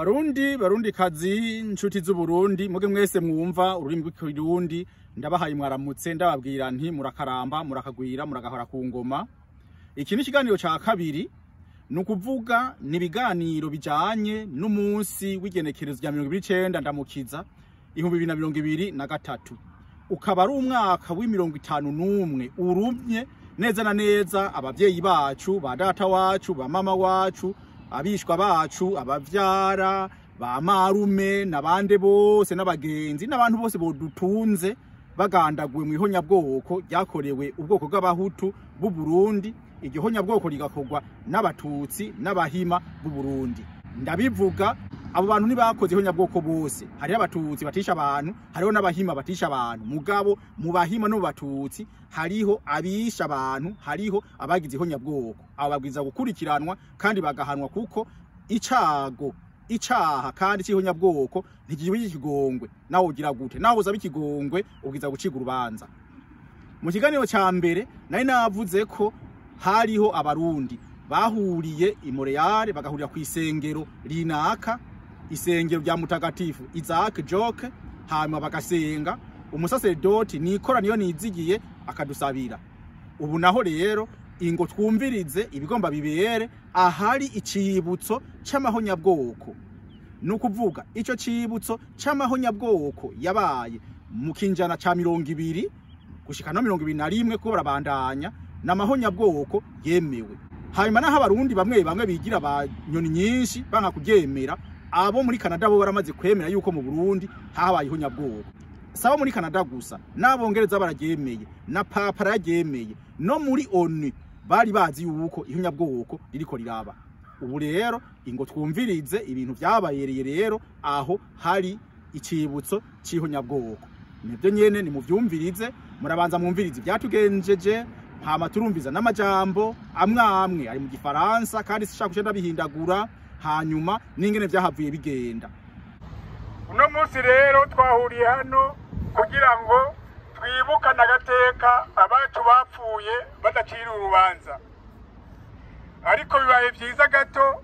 Barundi kazi nshuti z'Uburundi muge mwese mwumva ururimi rw'ikirundi ndabahaye mwaramutse ndababwira nti murakaramba murakagwira muragahora ku ngoma. Iki ni ikiganiro ca kabiri nukuvuga ni biganiro bijanye n'umunsi w'igenekerezo rya 29 ndamukiza 2023 ukaba ari umwaka w'51 urumye neza na neza abavyeyi bacu ba data wacu ba mama wacu abishwa bacu abavyara ba marume nabande bose n'abagenzi n'abantu bose bodutunze bagandaguwe mu ihonyabwoko ryakorewe ubwoko bw'abahutu b'u Burundi. Iryo honyabwoko rigakorwa n'abatutsi n'abahima b'u Burundi. Ndabivuga abo bantu nibakoze ihonyabwoko bose, hari abatutsi batisha abantu, hariho n'abahima batisha abantu. Mugabo mu bahima no batutsi hariho abisha abantu, hariho abagize ihonyabwoko. Abo babwiza gukurikiranwa kandi bagahanwa kuko icaha kandi cy'ihonyabwoko ntigiye ikigongwe. Naho ugira gute? Naho uzaba ikigongwe ubwiza guciga urubanza. Mu kiganiro ca mbere nari navuze ko hariho abarundi bahuriye i Montreal bagahurira ku isengero rinaka, isengero rya mutagatifu Isaac Joke, hanyuma bagasenga umusaserdoti nikora niyo nizigiye akadusabira. Ubu naho rero ingo twumvirize ibigomba bibere ahari icibutso c'amahonyabwoko. Nukuvuga ico cibutso c'amahonyabwoko yabaye mu kinjana ca 200 gushika no 21 ko barabandanya n'amahonyabwoko yemewe. Hanyuma naho abarundi bamwe bigira abanyoni nyinshi banka kuryemera, abo muri Canada bo baramaze kwemera yuko mu Burundi habaye ihonyabwoko. Saba muri Canada gusa n'abongereza bararyemeye na papa araryemeye no muri ONU bari bazi yuko ihonyabwoko ririko riraba. Ubu rero ingo twumvirize ibintu byabayereye rero aho hari icibutso c'ihonyabwoko. Nibyo nyene ni muvyumvirize, murabanza mwumvirize byatugenjeje hama turumviza n'amajambo amwe ari mu gifaransa kandi sishaka kucenda bihindagura, hanyuma n'ingene vyahavuye bigenda. Uno munsi rero twahuriye hano kugira ngo twibukane agateka abacu bapfuye badacira urubanza. Ariko bibaye vyiza gato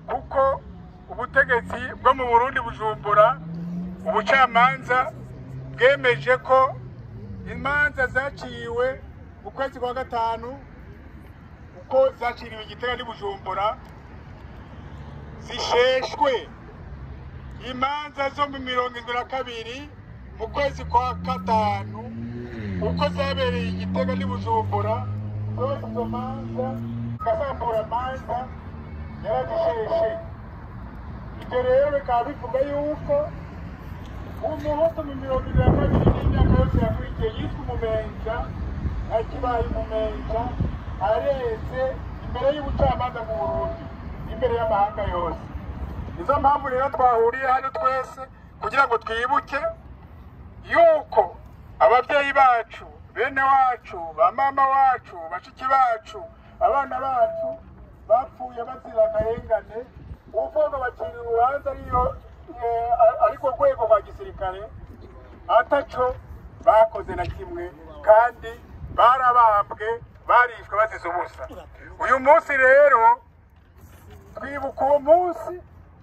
kuko ubutegetsi bwo mu Burundi Bujumbura ubucamanza bwemeje ko imanza zaciwe ukwezi kwa gatanu uko zaciriwe Igitega n'Ibujumbura zisheshwe. Imanza zo mu 72 mu kwezi kwa gatanu uko zabereye Igitega n'Ibujumbura zose izo manza kasambura manza yarazisheshe. Ibyo rero bikaba bivuga yuko umuhutu mu 72 n'imyaka yose yakurikiye yitwa umumenja akibaye umumenja areze imbere y'ubucamanza mu Burundi, imbere y'amahanga yose. Nizo mpamvu rero twahuriye hano twese kugira ngo twibuke yuko abavyeyi bacu, bene wacu, ba mama wacu, bashiki bacu, abana bacu bapfuye bazira akarengane. Uvuga bacira urubanza ariko rwego rwa gisirikare ataco bakoze na kimwe kandi barabambwe barishwe bazize ubusa. Uyu munsi rero twibuka uwo munsi,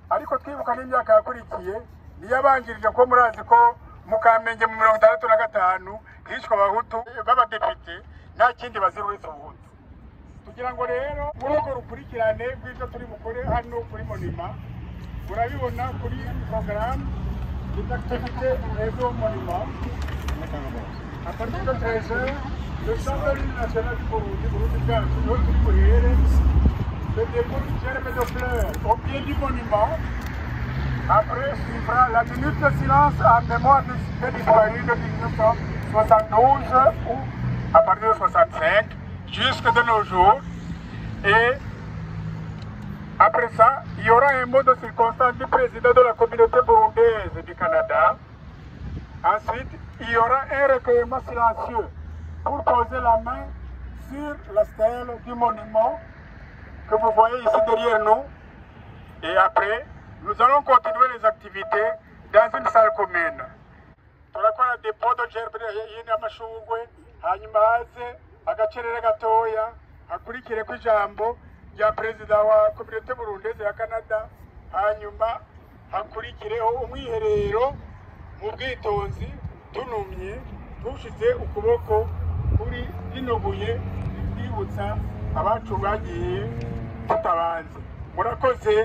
ariko twibuka n'imyaka yakurikiye niyabanjirije ko murazi ko mu Kamenge mu 65 hishwe abahutu b'abadepite nta kindi bazira uretse ubuhutu. Tugira ngo rero muri urwo rukurikirane rw'ivyo turi bukore hano kuri Monima murabibona kuri programme des activités réseau Monima. À partir de 13h, le Centre national du Burundi bwacu niho turi buhere le dépôt du germe de fleurs au pied du monument. Après suivra la minute de silence en mémoire des disparus de 1972 ou à partir de 65 jusque de nos jours. Et après ça, il y aura un mot de circonstance du président de la communauté burundaise du Canada. Ensuite, il y aura un recueillement silencieux pour poser la main sur la stèle du monument que vous voyez ici derrière nous. Et après, nous allons continuer les activités dans une salle commune. Turakora dépôt de gerbe y'amashurwe, hanyuma haze agacerere gatoya hakurikire ko ijambo rya perezida wa communauté burundaise ya Canada, hanyuma hakurikireho umwiherero mu bwitonzi tunumye dushize ukuboko kuri rino buye twibutsa abacu bagiye tutabanze. Murakoze.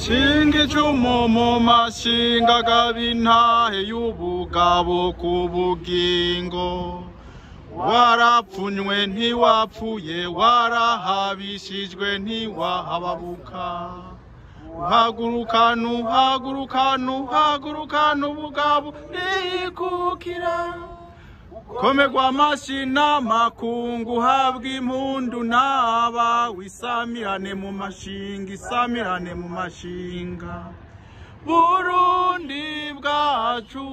Shinga icumu mu mashinga gabintahe y'ubugabo ku bugingo, warapfunywe ntiwapfuye, warahabishijwe ntiwahababuka. Uhagurukana ubugabo niyikukira, komerwa amashi n'amakungu, habwa impundu n'aba wisamirane mu mashinga, isamirane mu mashinga. Burundi bwacu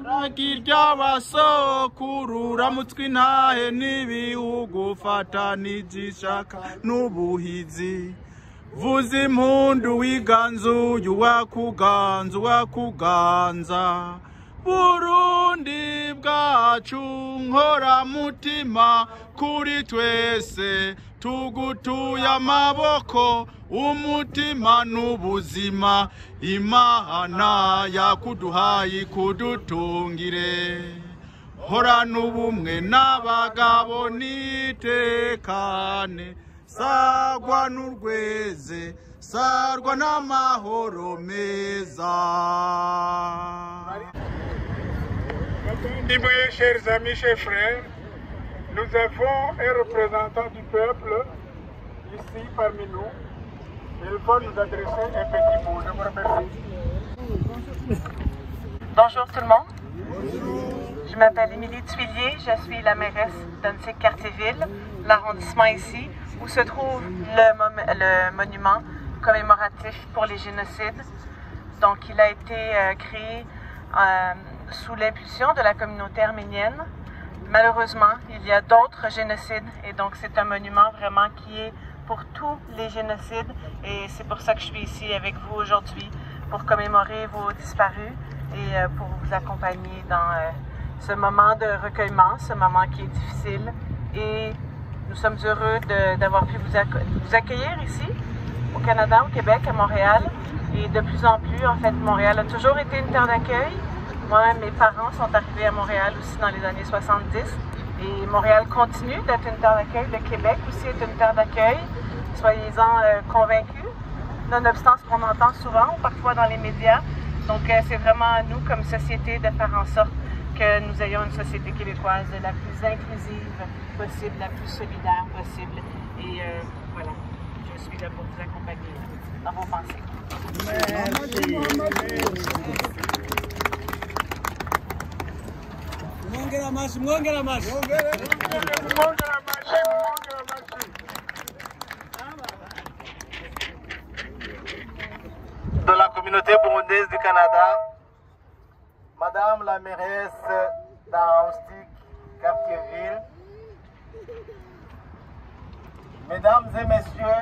ragirya basokuru, ramutswe intahe n'ibihugu, fatanije ishaka n'ubuhizi. Vuza impundu wiganzuye, uwakuganza. Burundi bwacu nkora mutima, kuri twese tugutuye amaboko, umutima n'ubuzima Imana yakuduhaye kudutungire. Horana ubumwe n'abagabo nitekane, sagwa n'urweze, sarwa n'amahoro meza. Chers amis, chers frères, nous avons un représentant du peuple ici parmi nous. Il va nous adresser un petit mot. Je vous remercie. Bonjour tout le monde. Je m'appelle Émilie Tuillier, je suis la mairesse d'Annecy-Cartierville, l'arrondissement ici, où se trouve le monument commémoratif pour les génocides. Donc il a été créé sous l'impulsion de la communauté arménienne. Malheureusement, il y a d'autres génocides et donc c'est un monument vraiment qui est pour tous les génocides et c'est pour ça que je suis ici avec vous aujourd'hui pour commémorer vos disparus et pour vous accompagner dans ce moment de recueillement, ce moment qui est difficile et nous sommes heureux d'avoir pu vous accueillir ici au Canada, au Québec, à Montréal et de plus en plus, en fait, Montréal a toujours été une terre d'accueil. Moi, mes parents sont arrivés à Montréal aussi dans les années 70 et Montréal continue d'être une terre d'accueil. Le Québec aussi est une terre d'accueil. Soyez-en convaincus, nonobstant ce qu'on entend souvent ou parfois dans les médias. Donc, c'est vraiment à nous, comme société, de faire en sorte que nous ayons une société québécoise la plus inclusive possible, la plus solidaire possible. Et voilà, je suis là pour vous accompagner dans vos pensées. De la communauté burundaise du Canada, Madame la mairesse d'Annecy-Cartierville, Mesdames et Messieurs,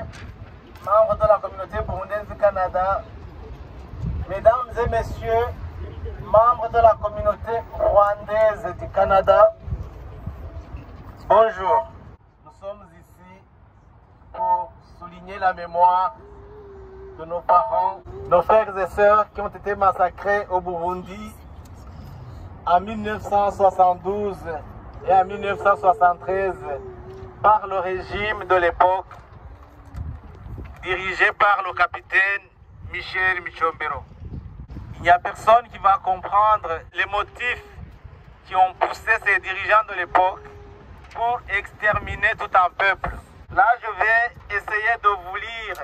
membres de la communauté burundaise du Canada, Mesdames et Messieurs, membres de la communauté rwandaise du Canada, bonjour. Nous sommes ici pour souligner la mémoire de nos parents, nos frères et sœurs qui ont été massacrés au Burundi en 1972 et en 1973 par le régime de l'époque dirigé par le capitaine Michel Michombero. Il n'y a personne qui va comprendre les motifs qui ont poussé ces dirigeants de l'époque pour exterminer tout un peuple. Là, je vais essayer de vous lire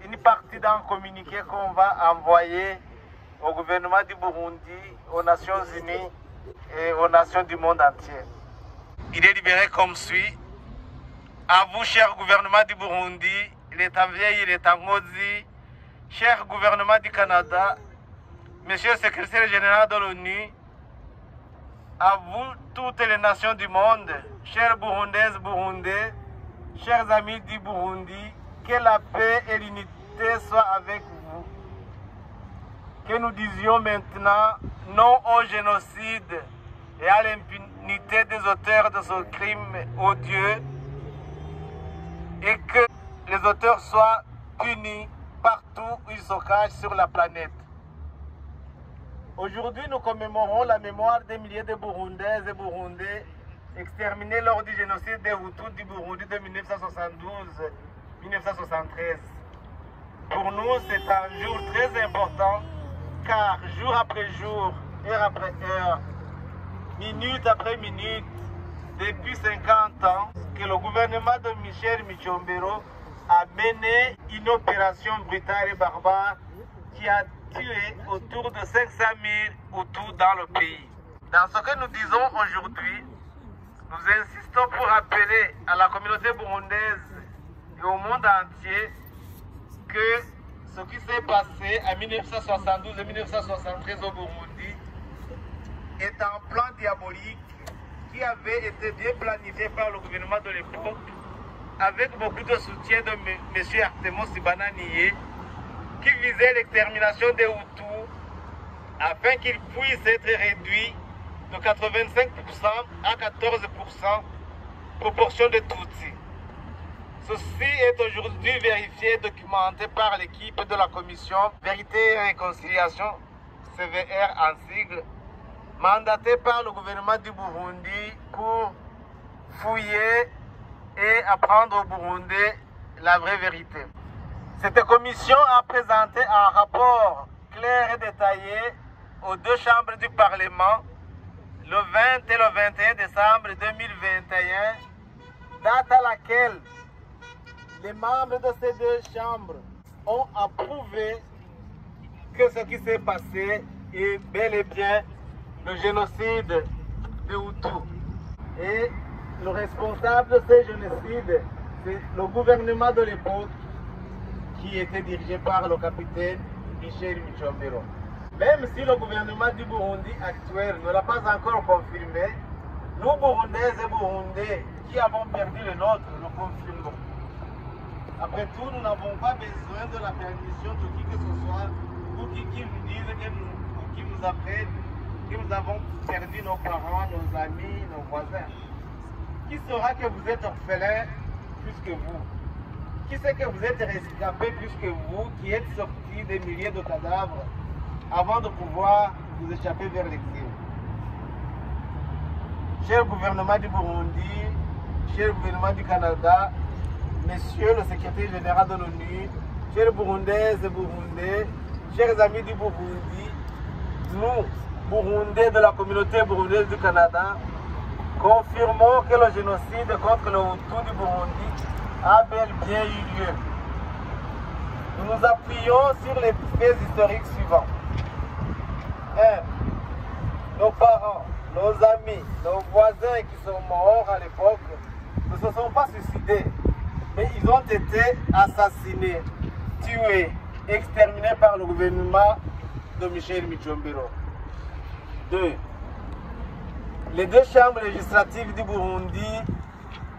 une partie d'un communiqué qu'on va envoyer au gouvernement du Burundi, aux Nations Unies et aux nations du monde entier. Il est libéré comme suit. À vous, cher gouvernement du Burundi, l'État vieil, l'État Ngozi, cher gouvernement du Canada, Monsieur le secrétaire général de l'ONU, à vous toutes les nations du monde, chers Burundaises, Burundais, chers amis du Burundi, que la paix et l'unité soient avec vous. Que nous disions maintenant non au génocide et à l'impunité des auteurs de ce crime odieux et que les auteurs soient punis partout où ils se cachent sur la planète. Aujourd'hui, nous commémorons la mémoire des milliers de Burundaises et Burundais exterminés lors du génocide des Hutus du Burundi de 1972-1973. Pour nous, c'est un jour très important car jour après jour, heure après heure, minute après minute, depuis 50 ans, que le gouvernement de Michel Michombero a mené une opération brutale et barbare qui a tué autour de 500 000 Hutus dans le pays. Dans ce que nous disons aujourd'hui, nous insistons pour rappeler à la communauté burundaise et au monde entier que ce qui s'est passé en 1972 et 1973 au Burundi est un plan diabolique qui avait été bien planifié par le gouvernement de l'époque avec beaucoup de soutien de M. Artemo Sibananiye qui visait l'extermination des Hutus afin qu'ils puissent être réduits de 85% à 14% proportion de Tutsis. Ceci est aujourd'hui vérifié et documenté par l'équipe de la commission Vérité et Réconciliation, CVR en sigle, mandatée par le gouvernement du Burundi pour fouiller et apprendre au Burundais la vraie vérité. Cette commission a présenté un rapport clair et détaillé aux deux chambres du Parlement le 20 et le 21 décembre 2021, date à laquelle les membres de ces deux chambres ont approuvé que ce qui s'est passé est bel et bien le génocide des Hutus. Et le responsable de ce génocide, c'est le gouvernement de l'époque qui était dirigé par le capitaine Michel Michombero. Même si le gouvernement du Burundi actuel ne l'a pas encore confirmé, nous Burundaises et Burundais qui avons perdu le nôtre le confirmons. Après tout, nous n'avons pas besoin de la permission de qui que ce soit ou qui nous dise ou qui nous apprenne que nous avons perdu nos parents, nos amis, nos voisins. Qui saura que vous êtes orphelin plus que vous? Qui sait que vous êtes rescapé plus que vous, qui êtes sortis des milliers de cadavres avant de pouvoir vous échapper vers l'exil? Cher gouvernement du Burundi, cher gouvernement du Canada, Monsieur le secrétaire général de l'ONU, chers Burundaises et Burundais, chers amis du Burundi, nous, Burundais de la communauté burundaise du Canada, confirmons que le génocide contre le Hutu du Burundi a bel bien eu lieu. Nous nous appuyons sur les faits historiques suivants. 1. Nos parents, nos amis, nos voisins qui sont morts à l'époque ne se sont pas suicidés, mais ils ont été assassinés, tués, exterminés par le gouvernement de Michel Michombero. 2. Les deux chambres législatives du Burundi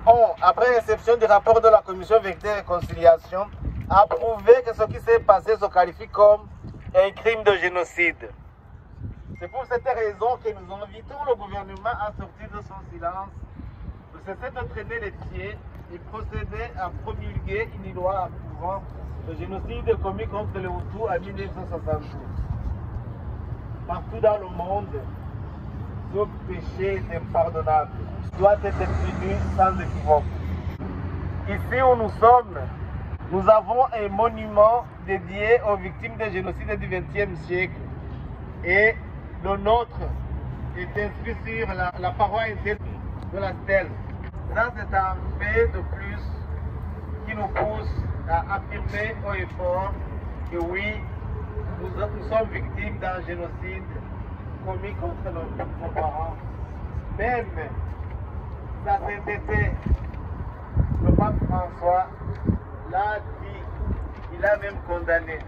ont, après réception du rapport de la commission Vérité et Réconciliation, approuvé que ce qui s'est passé se qualifie comme un crime de génocide. C'est pour cette raison que nous invitons le gouvernement à sortir de son silence, de cesser de traîner les pieds et procéder à promulguer une loi approuvant le génocide commis contre les Hutus en 1972. Partout dans le monde, ce péché est impardonnable, doit être puni sans équivoque. Ici où nous sommes, nous avons un monument dédié aux victimes des génocides du XXe siècle et le nôtre est inscrit sur la paroi interne de la stèle. Ça, c'est un fait de plus qui nous pousse à affirmer haut et fort que oui, nous sommes victimes d'un génocide commis contre nos parents. Même sa sainteté, le pape François l'a dit, il a même condamné.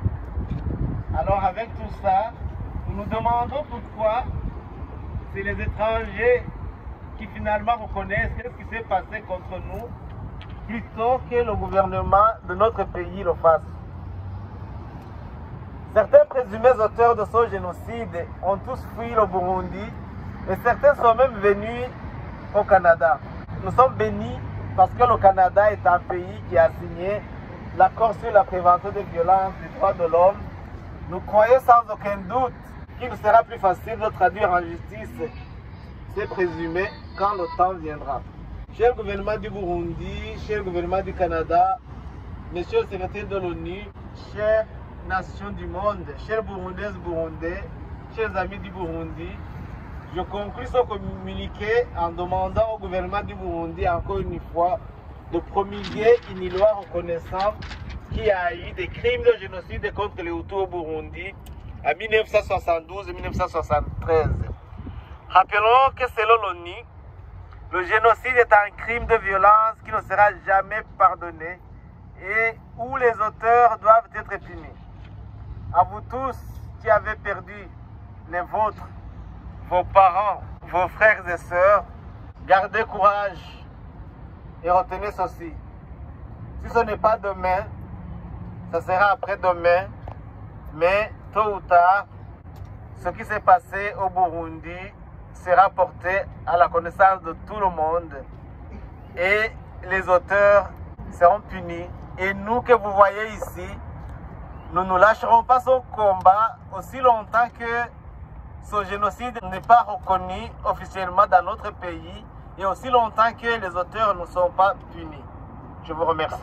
Alors avec tout ça, nous nous demandons pourquoi c'est les étrangers qui finalement reconnaissent ce qui s'est passé contre nous plutôt que le gouvernement de notre pays le fasse. Certains présumés auteurs de ce génocide ont tous fui le Burundi Et certains sont même venus au Canada. Nous sommes bénis parce que le Canada est un pays qui a signé l'accord sur la prévention des violences des droits de l'homme. Nous croyons sans aucun doute qu'il nous sera plus facile de traduire en justice ces présumés quand le temps viendra. Cher gouvernement du Burundi, cher gouvernement du Canada, monsieur le secrétaire de l'ONU, chères nations du monde, chers Burundaises, Burundais, chers amis du Burundi, je conclue ce communiqué en demandant au gouvernement du Burundi encore une fois de promulguer une loi reconnaissant qu'il y a eu des crimes de génocide contre les Hutus au Burundi en 1972 et 1973. Rappelons que selon l'ONU, le génocide est un crime de violence qui ne sera jamais pardonné et où les auteurs doivent être punis. À vous tous qui avez perdu les vôtres, vos parents, vos frères et sœurs, gardez courage et retenez ceci. Si ce n'est pas demain, ce sera après-demain, mais tôt ou tard, ce qui s'est passé au Burundi sera porté à la connaissance de tout le monde et les auteurs seront punis. Et nous que vous voyez ici, nous ne lâcherons pas ce combat aussi longtemps que ce génocide n'est pas reconnu officiellement dans notre pays et aussi longtemps que les auteurs ne sont pas punis. Je vous remercie.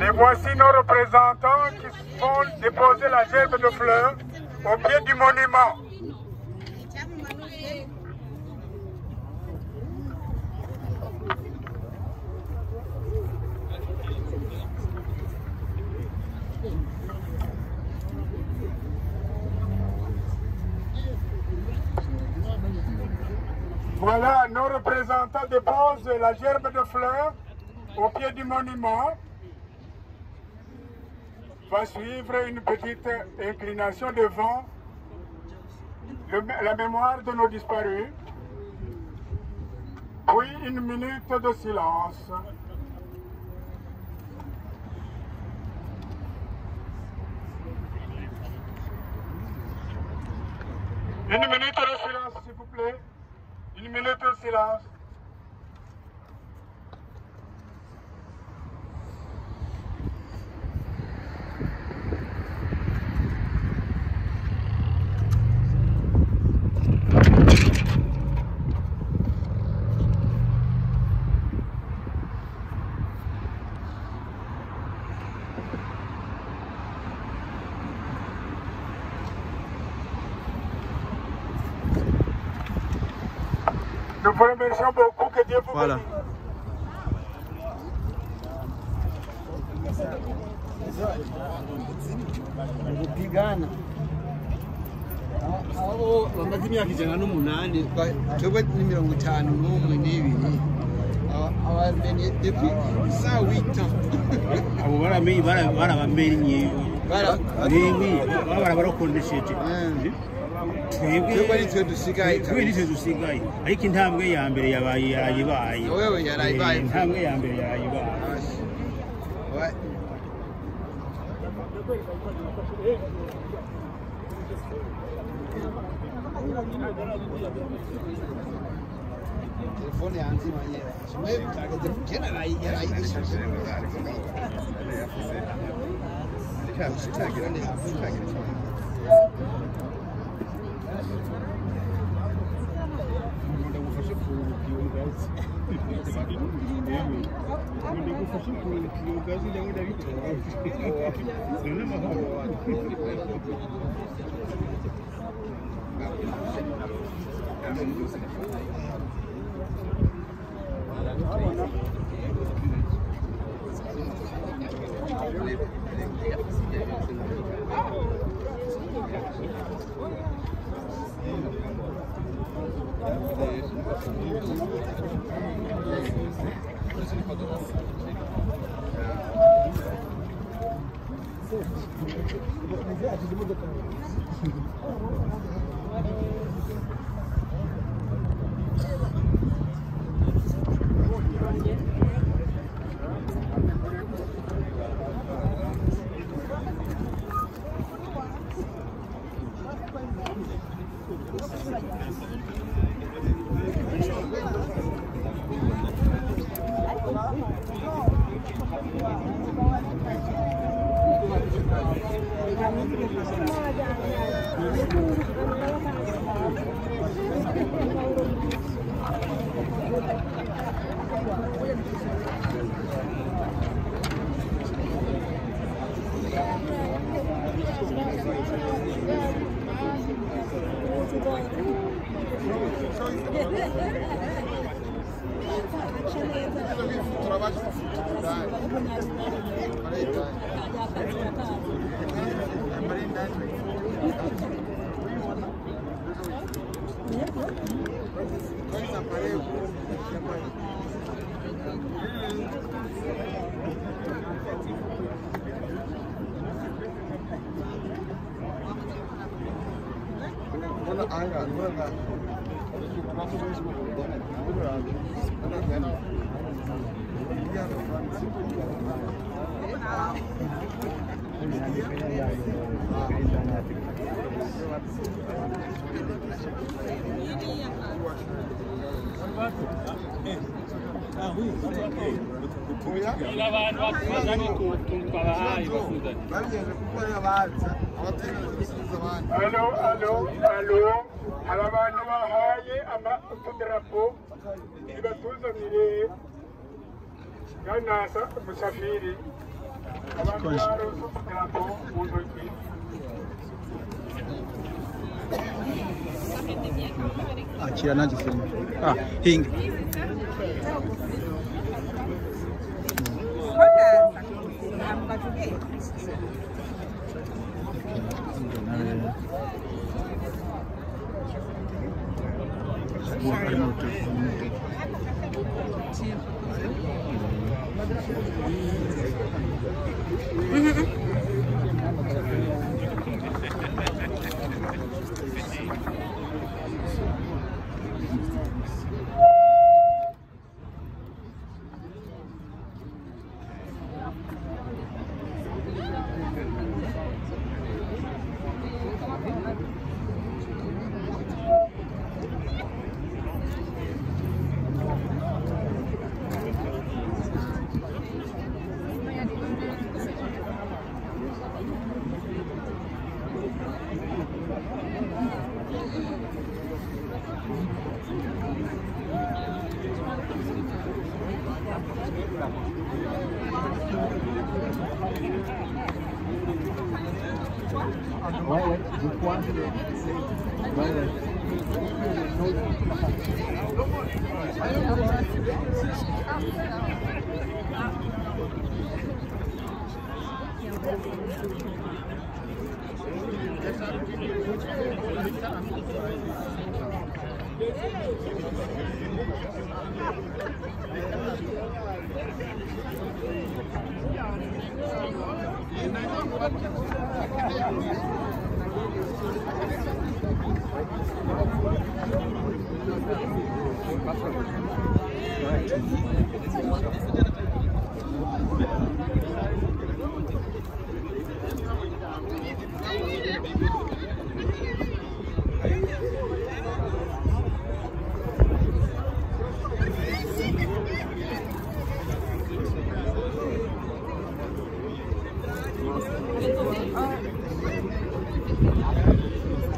Les voici nos représentants qui vont déposer la gerbe de fleurs au pied du monument. Voilà, nos représentants déposent la gerbe de fleurs au pied du monument. Va suivre une petite inclination devant la mémoire de nos disparus, puis une minute de silence. Une minute de silence, s'il vous plaît. Une minute de silence. Nous vous remercions beaucoup, que Dieu vous bénisse. Gupigana abo bamaze imyaka 108 twebwe ni 52 n'ibiri abamenye depuis 108 abo baramenye barabamenye barabarokondesheje twebwe nitwe dusigaye ariko intambwe ya mbere yabaye wewe yarayibaye intambwe ya mbere yayibaye telefone yanze manyera kimwe bitageze kena yarayigishije Allo, abantu bahaye utudarapo nibatuzanire ganasa musafiri abantu baronse utudarapo mu ntoki. Akira nanjye filime. Hinga.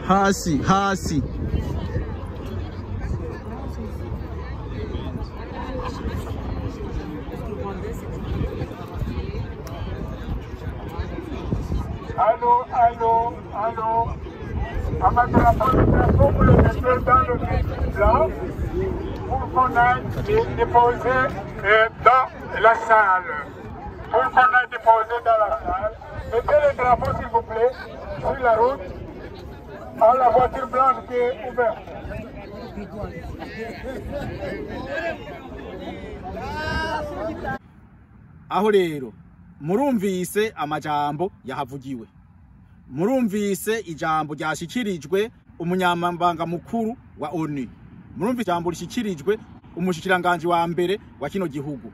Hasi. Allô. Amadrapo pour le mettre dans le vide là pour qu'on aille déposer dans la salle. Pour qu'on aille déposer dans la salle. Mettez le drapeau s'il vous plaît sur la route. À la voiture blanche qui est ouverte. Aho rero murumvise amajambo yahavugiwe, murumvise ijambo ryashikirijwe umunyamabanga mukuru wa ONU, murumvise ijambo rishikirijwe umushikiranganje wa mbere wa kino gihugu,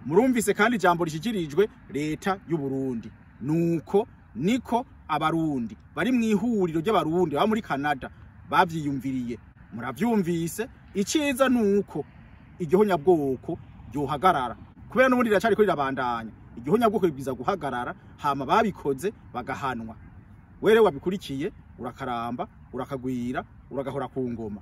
murumvise kandi ijambo rishikirijwe leta y'u Burundi. Nuko niko abarundi bari mwihuriro ry'abarundi ba muri Canada bavyiyumviriye, muravyumvise. Iciza nuko igihonyabwoko ryohagarara, kubera n'ubundi riracari ko rirabandanya. Igihonyabwoko bibiza guhagarara, hama babikoze bagahanwa. Were wabikurikiye urakaramba, urakagwira, uragahora ku ngoma.